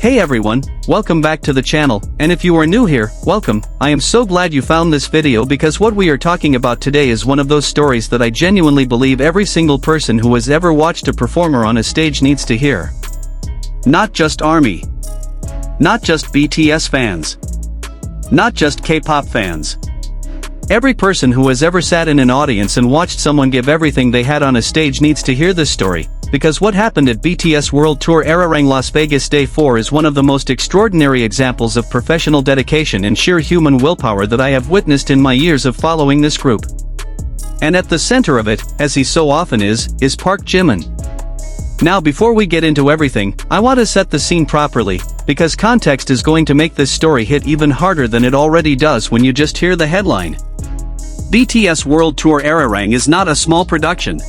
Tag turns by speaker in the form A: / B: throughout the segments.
A: Hey everyone, welcome back to the channel, and if you are new here, welcome. I am so glad you found this video because what we are talking about today is one of those stories that I genuinely believe every single person who has ever watched a performer on a stage needs to hear. Not just ARMY. Not just BTS fans. Not just K-pop fans. Every person who has ever sat in an audience and watched someone give everything they had on a stage needs to hear this story, because what happened at BTS World Tour Ararang Las Vegas Day 4 is one of the most extraordinary examples of professional dedication and sheer human willpower that I have witnessed in my years of following this group. And at the center of it, as he so often is ParkJimin. Now before we get into everything, I want to set the scene properly, because context is going to make this story hit even harder than it already does when you just hear the headline. BTS World Tour Ararang is not a small production.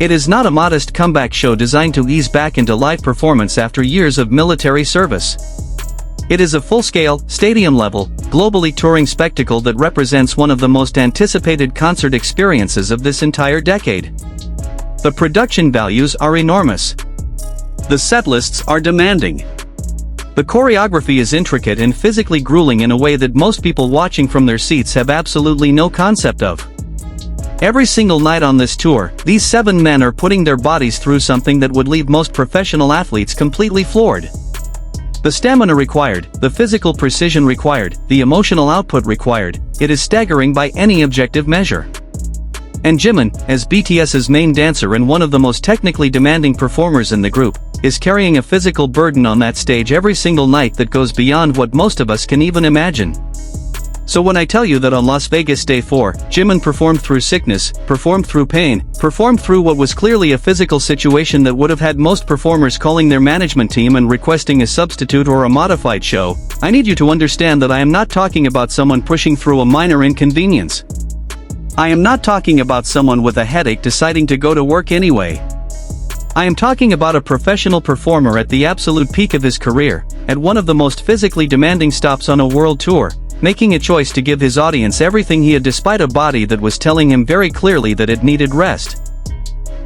A: It is not a modest comeback show designed to ease back into live performance after years of military service. It is a full-scale, stadium-level, globally touring spectacle that represents one of the most anticipated concert experiences of this entire decade. The production values are enormous. The setlists are demanding. The choreography is intricate and physically grueling in a way that most people watching from their seats have absolutely no concept of. Every single night on this tour, these 7 men are putting their bodies through something that would leave most professional athletes completely floored. The stamina required, the physical precision required, the emotional output required, it is staggering by any objective measure. And Jimin, as BTS's main dancer and one of the most technically demanding performers in the group, is carrying a physical burden on that stage every single night that goes beyond what most of us can even imagine. So when I tell you that on Las Vegas Day 4, Jimin performed through sickness, performed through pain, performed through what was clearly a physical situation that would have had most performers calling their management team and requesting a substitute or a modified show, I need you to understand that I am not talking about someone pushing through a minor inconvenience. I am not talking about someone with a headache deciding to go to work anyway. I am talking about a professional performer at the absolute peak of his career, at one of the most physically demanding stops on a world tour, making a choice to give his audience everything he had despite a body that was telling him very clearly that it needed rest.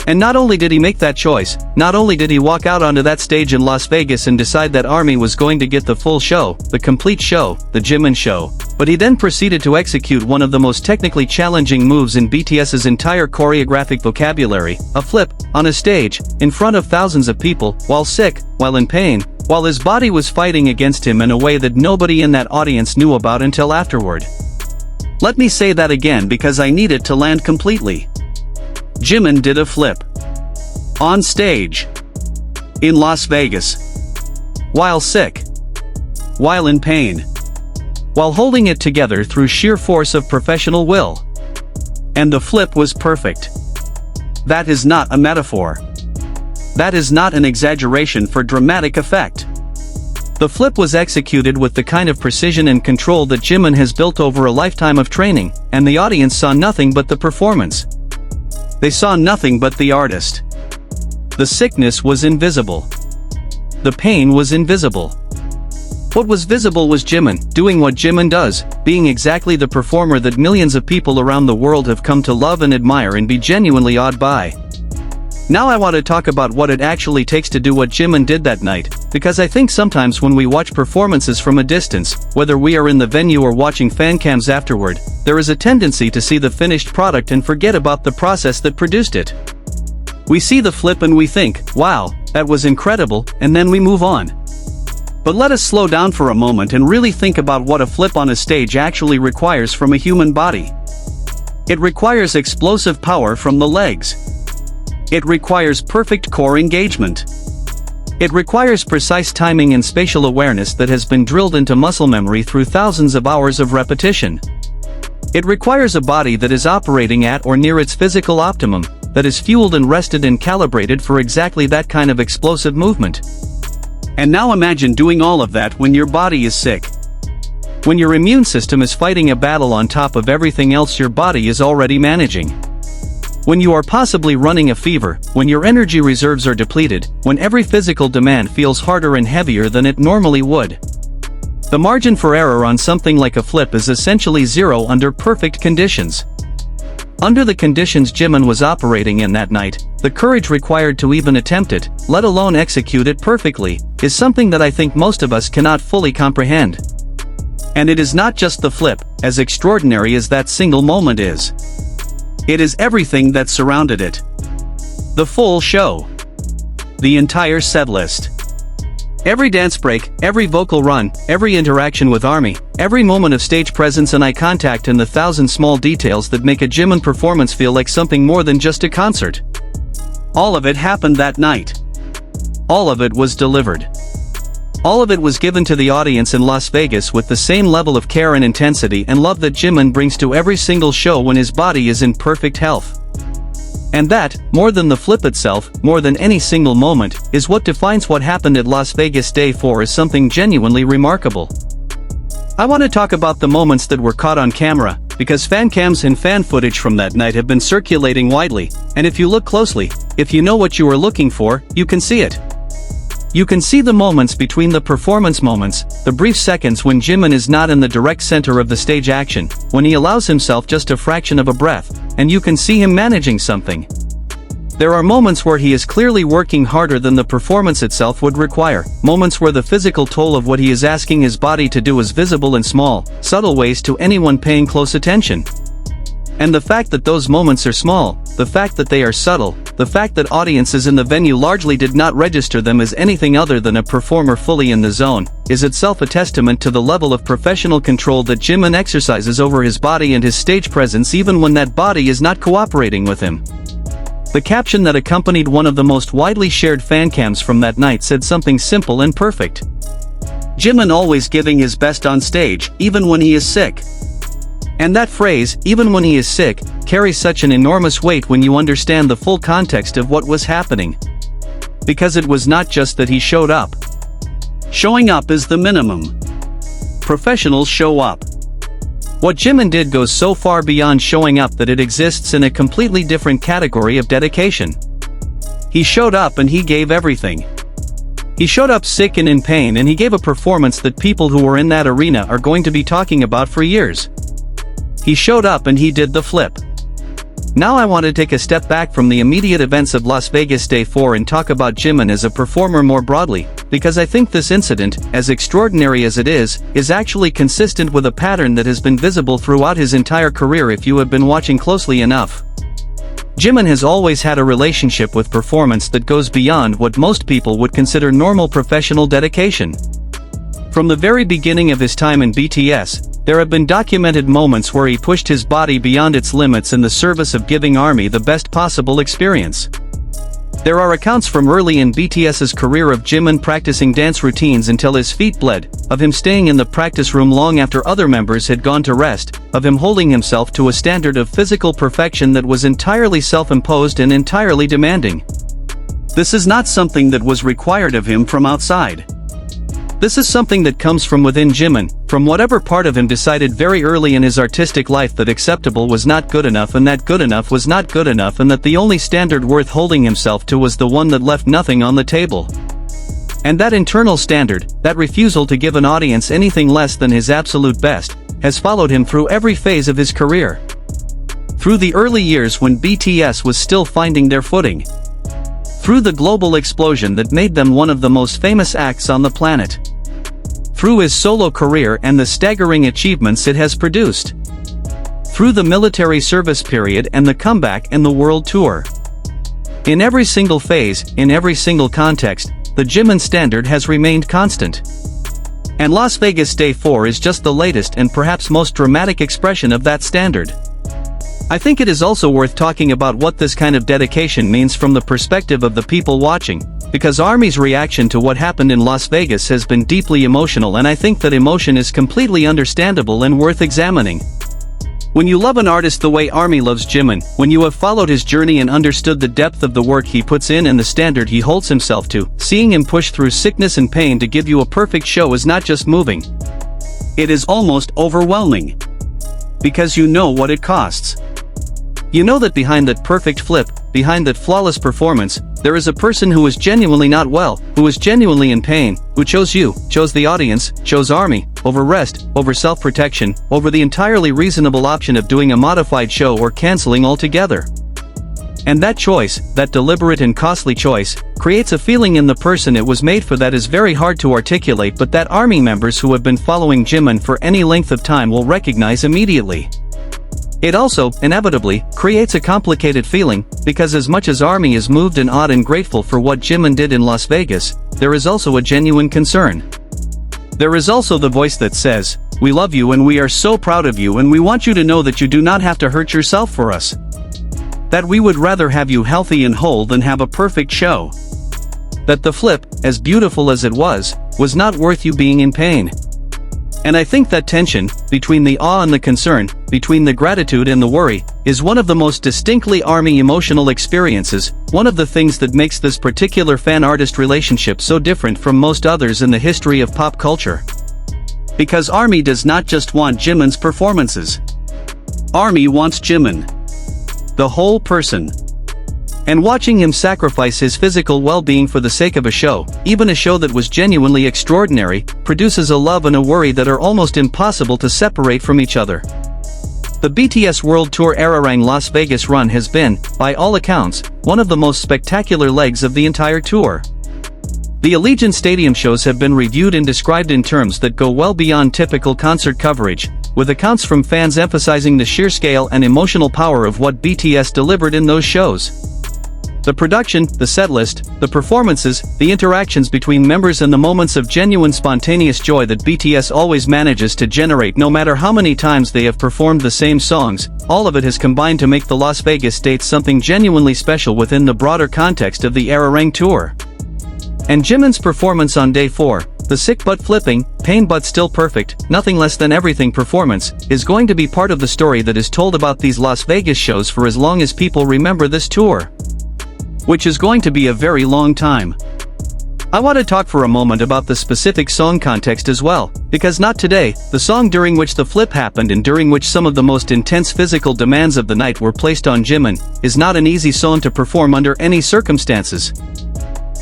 A: And not only did he make that choice, not only did he walk out onto that stage in Las Vegas and decide that ARMY was going to get the full show, the complete show, the Jimin show, but he then proceeded to execute one of the most technically challenging moves in BTS's entire choreographic vocabulary, a flip, on a stage, in front of thousands of people, while sick, while in pain, while his body was fighting against him in a way that nobody in that audience knew about until afterward. Let me say that again because I need it to land completely. Jimin did a flip. On stage. In Las Vegas. While sick. While in pain. While holding it together through sheer force of professional will. And the flip was perfect. That is not a metaphor. That is not an exaggeration for dramatic effect. The flip was executed with the kind of precision and control that Jimin has built over a lifetime of training, and the audience saw nothing but the performance. They saw nothing but the artist. The sickness was invisible. The pain was invisible. What was visible was Jimin, doing what Jimin does, being exactly the performer that millions of people around the world have come to love and admire and be genuinely awed by. Now I want to talk about what it actually takes to do what Jimin did that night, because I think sometimes when we watch performances from a distance, whether we are in the venue or watching fan cams afterward, there is a tendency to see the finished product and forget about the process that produced it. We see the flip and we think, wow, that was incredible, and then we move on. But let us slow down for a moment and really think about what a flip on a stage actually requires from a human body. It requires explosive power from the legs. It requires perfect core engagement. It requires precise timing and spatial awareness that has been drilled into muscle memory through thousands of hours of repetition. It requires a body that is operating at or near its physical optimum, that is fueled and rested and calibrated for exactly that kind of explosive movement. And now imagine doing all of that when your body is sick. When your immune system is fighting a battle on top of everything else your body is already managing. When you are possibly running a fever, when your energy reserves are depleted, when every physical demand feels harder and heavier than it normally would. The margin for error on something like a flip is essentially zero under perfect conditions. Under the conditions Jimin was operating in that night, the courage required to even attempt it, let alone execute it perfectly, is something that I think most of us cannot fully comprehend. And it is not just the flip, as extraordinary as that single moment is. It is everything that surrounded it. The full show. The entire setlist. Every dance break, every vocal run, every interaction with ARMY, every moment of stage presence and eye contact, and the thousand small details that make a Jimin performance feel like something more than just a concert. All of it happened that night. All of it was delivered. All of it was given to the audience in Las Vegas with the same level of care and intensity and love that Jimin brings to every single show when his body is in perfect health. And that, more than the flip itself, more than any single moment, is what defines what happened at Las Vegas Day 4 as something genuinely remarkable. I want to talk about the moments that were caught on camera, because fan cams and fan footage from that night have been circulating widely, and if you look closely, if you know what you are looking for, you can see it. You can see the moments between the performance moments, the brief seconds when Jimin is not in the direct center of the stage action, when he allows himself just a fraction of a breath, and you can see him managing something. There are moments where he is clearly working harder than the performance itself would require, moments where the physical toll of what he is asking his body to do is visible in small, subtle ways to anyone paying close attention. And the fact that those moments are small, the fact that they are subtle, the fact that audiences in the venue largely did not register them as anything other than a performer fully in the zone, is itself a testament to the level of professional control that Jimin exercises over his body and his stage presence even when that body is not cooperating with him. The caption that accompanied one of the most widely shared fan cams from that night said something simple and perfect. Jimin always giving his best on stage, even when he is sick. And that phrase, even when he is sick, carries such an enormous weight when you understand the full context of what was happening. Because it was not just that he showed up. Showing up is the minimum. Professionals show up. What Jimin did goes so far beyond showing up that it exists in a completely different category of dedication. He showed up and he gave everything. He showed up sick and in pain, and he gave a performance that people who were in that arena are going to be talking about for years. He showed up and he did the flip. Now I want to take a step back from the immediate events of Las Vegas Day 4 and talk about Jimin as a performer more broadly, because I think this incident, as extraordinary as it is actually consistent with a pattern that has been visible throughout his entire career if you have been watching closely enough. Jimin has always had a relationship with performance that goes beyond what most people would consider normal professional dedication. From the very beginning of his time in BTS, there have been documented moments where he pushed his body beyond its limits in the service of giving ARMY the best possible experience. There are accounts from early in BTS's career of Jimin practicing dance routines until his feet bled, of him staying in the practice room long after other members had gone to rest, of him holding himself to a standard of physical perfection that was entirely self-imposed and entirely demanding. This is not something that was required of him from outside. This is something that comes from within Jimin, from whatever part of him decided very early in his artistic life that acceptable was not good enough and that good enough was not good enough, and that the only standard worth holding himself to was the one that left nothing on the table. And that internal standard, that refusal to give an audience anything less than his absolute best, has followed him through every phase of his career. Through the early years when BTS was still finding their footing. Through the global explosion that made them one of the most famous acts on the planet. Through his solo career and the staggering achievements it has produced. Through the military service period and the comeback and the world tour. In every single phase, in every single context, the Jimin standard has remained constant. And Las Vegas Day 4 is just the latest and perhaps most dramatic expression of that standard. I think it is also worth talking about what this kind of dedication means from the perspective of the people watching, because ARMY's reaction to what happened in Las Vegas has been deeply emotional, and I think that emotion is completely understandable and worth examining. When you love an artist the way ARMY loves Jimin, when you have followed his journey and understood the depth of the work he puts in and the standard he holds himself to, seeing him push through sickness and pain to give you a perfect show is not just moving. It is almost overwhelming. Because you know what it costs. You know that behind that perfect flip, behind that flawless performance, there is a person who is genuinely not well, who is genuinely in pain, who chose you, chose the audience, chose ARMY, over rest, over self-protection, over the entirely reasonable option of doing a modified show or cancelling altogether. And that choice, that deliberate and costly choice, creates a feeling in the person it was made for that is very hard to articulate, but that ARMY members who have been following Jimin for any length of time will recognize immediately. It also, inevitably, creates a complicated feeling, because as much as ARMY is moved and awed and grateful for what Jimin did in Las Vegas, there is also a genuine concern. There is also the voice that says, "We love you and we are so proud of you and we want you to know that you do not have to hurt yourself for us. That we would rather have you healthy and whole than have a perfect show. That the flip, as beautiful as it was not worth you being in pain." And I think that tension, between the awe and the concern, between the gratitude and the worry, is one of the most distinctly ARMY emotional experiences, one of the things that makes this particular fan-artist relationship so different from most others in the history of pop culture. Because ARMY does not just want Jimin's performances. ARMY wants Jimin. The whole person. And watching him sacrifice his physical well-being for the sake of a show, even a show that was genuinely extraordinary, produces a love and a worry that are almost impossible to separate from each other. The BTS World Tour Arirang Las Vegas run has been, by all accounts, one of the most spectacular legs of the entire tour. The Allegiant Stadium shows have been reviewed and described in terms that go well beyond typical concert coverage, with accounts from fans emphasizing the sheer scale and emotional power of what BTS delivered in those shows. The production, the setlist, the performances, the interactions between members and the moments of genuine spontaneous joy that BTS always manages to generate no matter how many times they have performed the same songs, all of it has combined to make the Las Vegas dates something genuinely special within the broader context of the Arirang tour. And Jimin's performance on day 4, the sick but flipping, pain but still perfect, nothing less than everything performance, is going to be part of the story that is told about these Las Vegas shows for as long as people remember this tour. Which is going to be a very long time. I want to talk for a moment about the specific song context as well, because not today, the song during which the flip happened and during which some of the most intense physical demands of the night were placed on Jimin, is not an easy song to perform under any circumstances.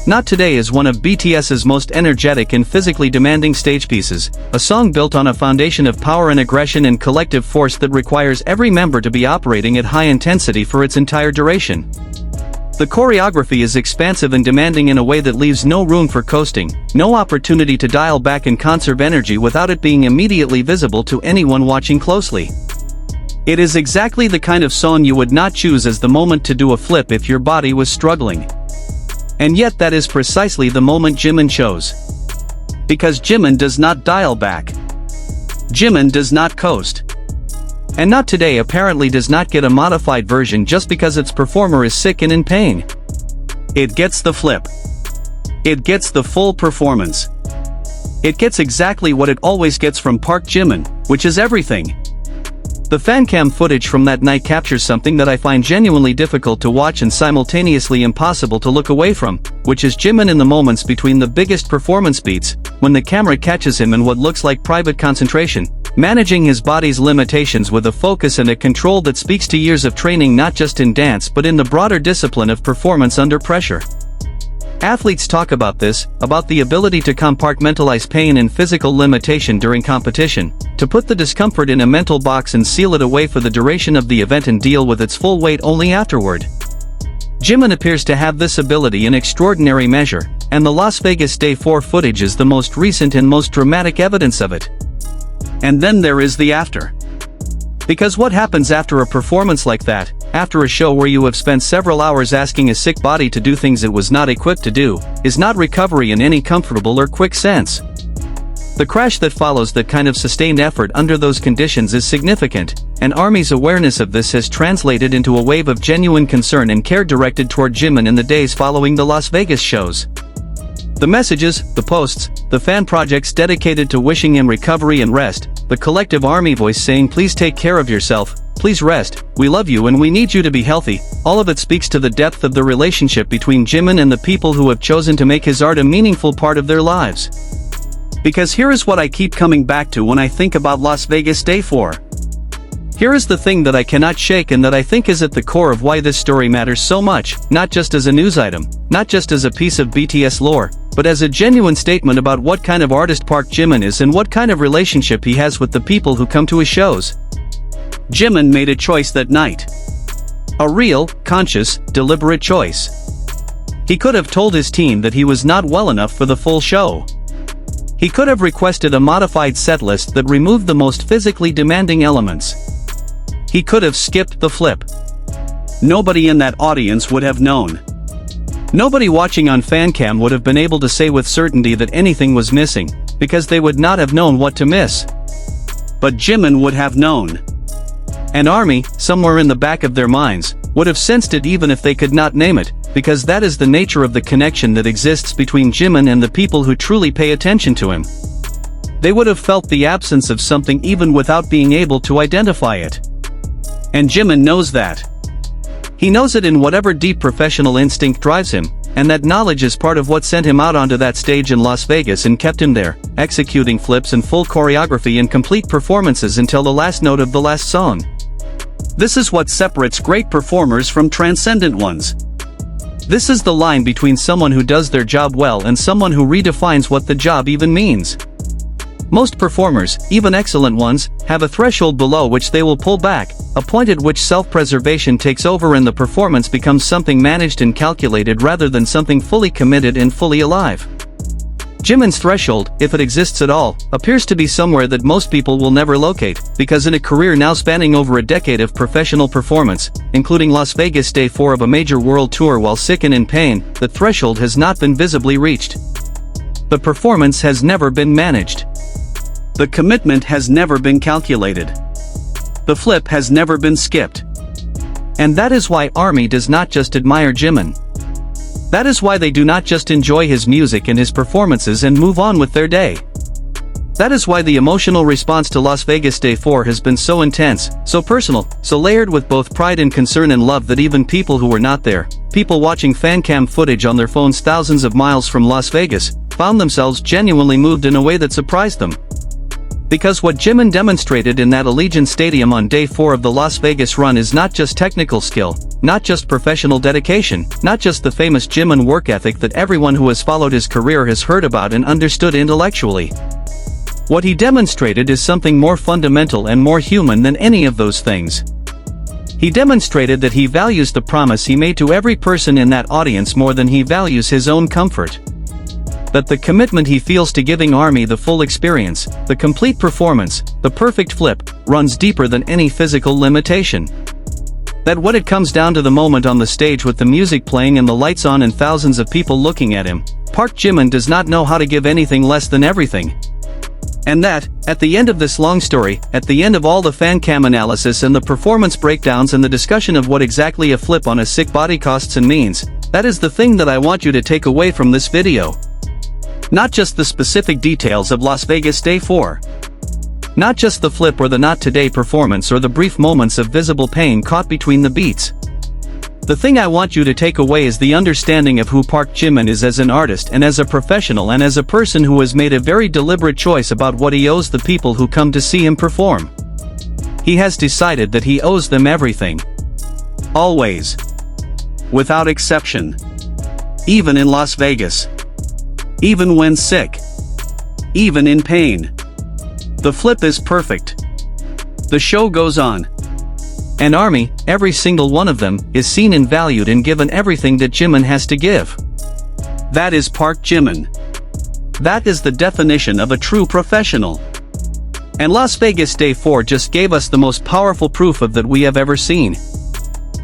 A: Not Today is one of BTS's most energetic and physically demanding stage pieces, a song built on a foundation of power and aggression and collective force that requires every member to be operating at high intensity for its entire duration. The choreography is expansive and demanding in a way that leaves no room for coasting, no opportunity to dial back and conserve energy without it being immediately visible to anyone watching closely. It is exactly the kind of song you would not choose as the moment to do a flip if your body was struggling. And yet that is precisely the moment Jimin chose. Because Jimin does not dial back. Jimin does not coast. And Not Today apparently does not get a modified version just because its performer is sick and in pain. It gets the flip. It gets the full performance. It gets exactly what it always gets from ParkJimin, which is everything. The fancam footage from that night captures something that I find genuinely difficult to watch and simultaneously impossible to look away from, which is Jimin in the moments between the biggest performance beats, when the camera catches him in what looks like private concentration, managing his body's limitations with a focus and a control that speaks to years of training not just in dance but in the broader discipline of performance under pressure. Athletes talk about this, about the ability to compartmentalize pain and physical limitation during competition, to put the discomfort in a mental box and seal it away for the duration of the event and deal with its full weight only afterward. Jimin appears to have this ability in extraordinary measure, and the Las Vegas Day 4 footage is the most recent and most dramatic evidence of it. And then there is the after. Because what happens after a performance like that, after a show where you have spent several hours asking a sick body to do things it was not equipped to do, is not recovery in any comfortable or quick sense. The crash that follows that kind of sustained effort under those conditions is significant, and ARMY's awareness of this has translated into a wave of genuine concern and care directed toward Jimin in the days following the Las Vegas shows. The messages, the posts, the fan projects dedicated to wishing him recovery and rest, the collective ARMY voice saying please take care of yourself, please rest, we love you and we need you to be healthy, all of it speaks to the depth of the relationship between Jimin and the people who have chosen to make his art a meaningful part of their lives. Because here is what I keep coming back to when I think about Las Vegas Day 4. Here is the thing that I cannot shake and that I think is at the core of why this story matters so much, not just as a news item, not just as a piece of BTS lore, but as a genuine statement about what kind of artist ParkJimin is and what kind of relationship he has with the people who come to his shows. Jimin made a choice that night. A real, conscious, deliberate choice. He could have told his team that he was not well enough for the full show. He could have requested a modified setlist that removed the most physically demanding elements. He could have skipped the flip. Nobody in that audience would have known. Nobody watching on fancam would have been able to say with certainty that anything was missing, because they would not have known what to miss. But Jimin would have known. An army, somewhere in the back of their minds, would have sensed it even if they could not name it, because that is the nature of the connection that exists between Jimin and the people who truly pay attention to him. They would have felt the absence of something even without being able to identify it. And Jimin knows that. He knows it in whatever deep professional instinct drives him, and that knowledge is part of what sent him out onto that stage in Las Vegas and kept him there, executing flips and full choreography and complete performances until the last note of the last song. This is what separates great performers from transcendent ones. This is the line between someone who does their job well and someone who redefines what the job even means. Most performers, even excellent ones, have a threshold below which they will pull back, a point at which self-preservation takes over and the performance becomes something managed and calculated rather than something fully committed and fully alive. Jimin's threshold, if it exists at all, appears to be somewhere that most people will never locate, because in a career now spanning over a decade of professional performance, including Las Vegas Day 4 of a major world tour while sick and in pain, the threshold has not been visibly reached. The performance has never been managed. The commitment has never been calculated. The flip has never been skipped. And that is why ARMY does not just admire Jimin. That is why they do not just enjoy his music and his performances and move on with their day. That is why the emotional response to Las Vegas Day 4 has been so intense, so personal, so layered with both pride and concern and love that even people who were not there, people watching fancam footage on their phones thousands of miles from Las Vegas, found themselves genuinely moved in a way that surprised them. Because what Jimin demonstrated in that Allegiant Stadium on Day 4 of the Las Vegas run is not just technical skill, not just professional dedication, not just the famous Jimin work ethic that everyone who has followed his career has heard about and understood intellectually. What he demonstrated is something more fundamental and more human than any of those things. He demonstrated that he values the promise he made to every person in that audience more than he values his own comfort. That the commitment he feels to giving ARMY the full experience, the complete performance, the perfect flip, runs deeper than any physical limitation. That when it comes down to the moment on the stage with the music playing and the lights on and thousands of people looking at him, ParkJimin does not know how to give anything less than everything. And that, at the end of this long story, at the end of all the fancam analysis and the performance breakdowns and the discussion of what exactly a flip on a sick body costs and means, that is the thing that I want you to take away from this video. Not just the specific details of Las Vegas Day 4. Not just the flip or the not today performance or the brief moments of visible pain caught between the beats. The thing I want you to take away is the understanding of who ParkJimin is as an artist and as a professional and as a person who has made a very deliberate choice about what he owes the people who come to see him perform. He has decided that he owes them everything. Always. Without exception. Even in Las Vegas. Even when sick. Even in pain. The flip is perfect. The show goes on. And ARMY, every single one of them, is seen and valued and given everything that Jimin has to give. That is ParkJimin. That is the definition of a true professional. And Las Vegas Day 4 just gave us the most powerful proof of that we have ever seen.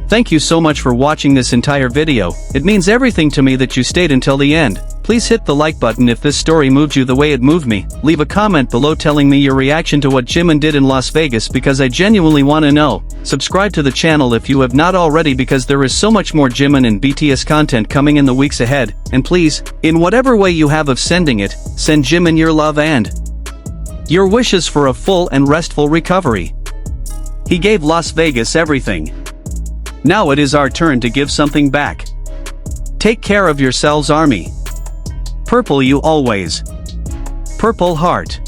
A: Thank you so much for watching this entire video. It means everything to me that you stayed until the end. Please hit the like button if this story moved you the way it moved me. Leave a comment below telling me your reaction to what Jimin did in Las Vegas because I genuinely want to know. Subscribe to the channel if you have not already because there is so much more Jimin and BTS content coming in the weeks ahead. And please, in whatever way you have of sending it, send Jimin your love and your wishes for a full and restful recovery. He gave Las Vegas everything. Now it is our turn to give something back. Take care of yourselves, ARMY. Purple you always. Purple heart.